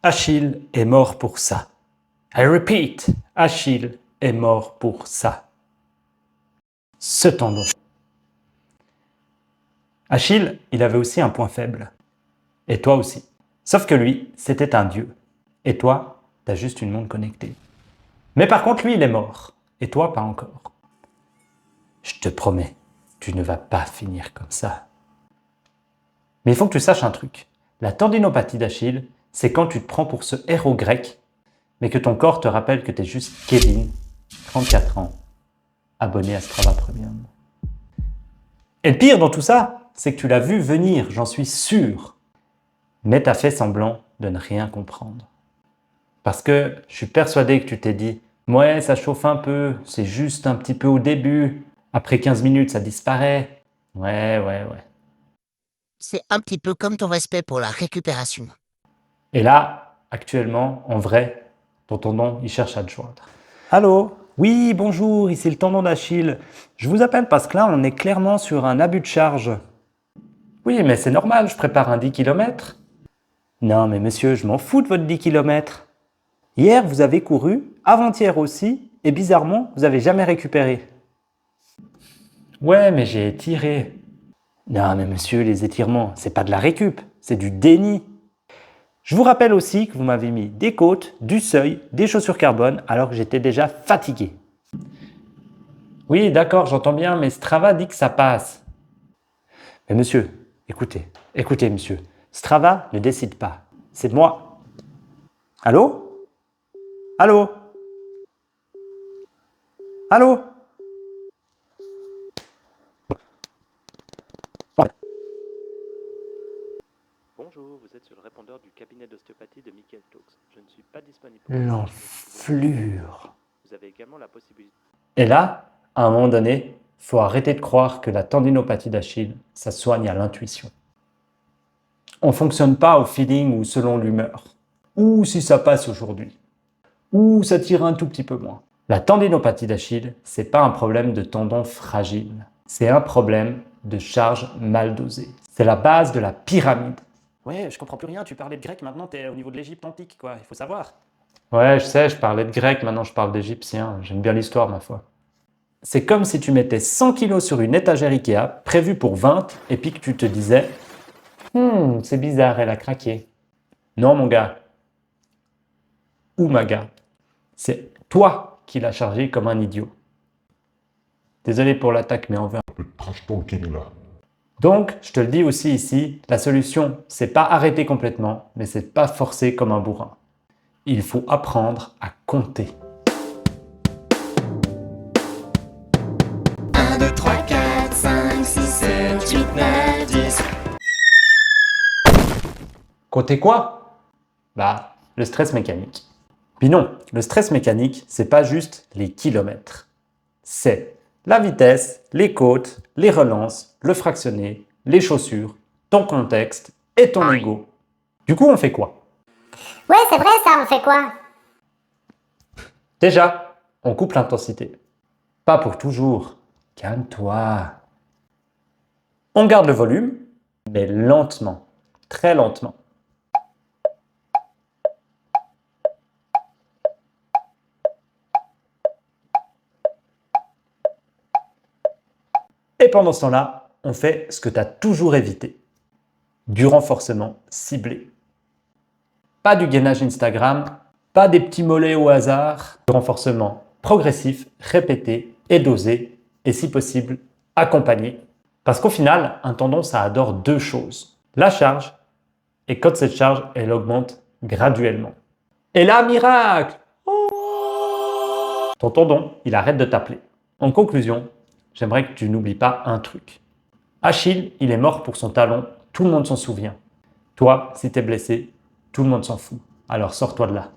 Achille est mort pour ça. I repeat, Achille est mort pour ça. Ce tendon. Achille, il avait aussi un point faible. Et toi aussi. Sauf que lui, c'était un dieu. Et toi, t'as juste une montre connectée. Mais par contre, lui, il est mort. Et toi, pas encore. Je te promets, tu ne vas pas finir comme ça. Mais il faut que tu saches un truc. La tendinopathie d'Achille, c'est quand tu te prends pour ce héros grec, mais que ton corps te rappelle que tu es juste Kevin, 34 ans, abonné à Strava Premium. Et le pire dans tout ça, c'est que tu l'as vu venir, j'en suis sûr. Mais tu as fait semblant de ne rien comprendre. Parce que je suis persuadé que tu t'es dit « Ouais, ça chauffe un peu, c'est juste un petit peu au début. Après 15 minutes, ça disparaît. Ouais. » C'est un petit peu comme ton respect pour la récupération. Et là, actuellement, en vrai, ton tendon, il cherche à te joindre. Allô? Oui, bonjour, ici le tendon d'Achille. Je vous appelle parce que là, on est clairement sur un abus de charge. Oui, mais c'est normal, je prépare un 10 km. Non, mais monsieur, je m'en fous de votre 10 km. Hier, vous avez couru, avant-hier aussi, et bizarrement, vous n'avez jamais récupéré. Ouais, mais j'ai étiré. Non, mais monsieur, les étirements, c'est pas de la récup, c'est du déni. Je vous rappelle aussi que vous m'avez mis des côtes, du seuil, des chaussures carbone alors que j'étais déjà fatigué. Oui, d'accord, j'entends bien, mais Strava dit que ça passe. Mais monsieur, écoutez monsieur, Strava ne décide pas, c'est moi. Allô? Allô? Allô? Bonjour, vous êtes sur le répondeur du cabinet d'ostéopathie de Michael Talks. Je ne suis pas disponible. L'enflure. Vous avez également la possibilité. Et là, à un moment donné, faut arrêter de croire que la tendinopathie d'Achille, ça soigne à l'intuition. On ne fonctionne pas au feeling ou selon l'humeur. Ou si ça passe aujourd'hui. Ou ça tire un tout petit peu moins. La tendinopathie d'Achille, c'est pas un problème de tendon fragile. C'est un problème de charge mal dosée. C'est la base de la pyramide. Ouais, je comprends plus rien, tu parlais de grec, maintenant t'es au niveau de l'Égypte antique, quoi, il faut savoir. Ouais, je sais, je parlais de grec, maintenant je parle d'égyptien. J'aime bien l'histoire, ma foi. C'est comme si tu mettais 100 kilos sur une étagère Ikea, prévue pour 20, et puis que tu te disais « c'est bizarre, elle a craqué. » Non, mon gars. Ou ma gars. C'est toi qui l'as chargé comme un idiot. Désolé pour l'attaque, mais on veut un peu de trash talking là. Donc, je te le dis aussi ici, la solution, c'est pas arrêter complètement, mais c'est pas forcer comme un bourrin. Il faut apprendre à compter. 1, 2, 3, 4, 5, 6, 7, 8, 9, 10. Compter quoi? Bah, le stress mécanique. Puis non, le stress mécanique, c'est pas juste les kilomètres. C'est la vitesse, les côtes, les relances, le fractionné, les chaussures, ton contexte et ton ego. Du coup, on fait quoi? Ouais, c'est vrai ça, on fait quoi? Déjà, on coupe l'intensité. Pas pour toujours. Calme-toi. On garde le volume, mais lentement, très lentement. Et pendant ce temps-là, on fait ce que tu as toujours évité. Du renforcement ciblé. Pas du gainage Instagram, pas des petits mollets au hasard. Du renforcement progressif, répété et dosé, et si possible, accompagné. Parce qu'au final, un tendon, ça adore deux choses. La charge, et quand cette charge, elle augmente graduellement. Et là, miracle! Ton tendon, il arrête de t'appeler. En conclusion, j'aimerais que tu n'oublies pas un truc. Achille, il est mort pour son talon, tout le monde s'en souvient. Toi, si t'es blessé, tout le monde s'en fout. Alors sors-toi de là.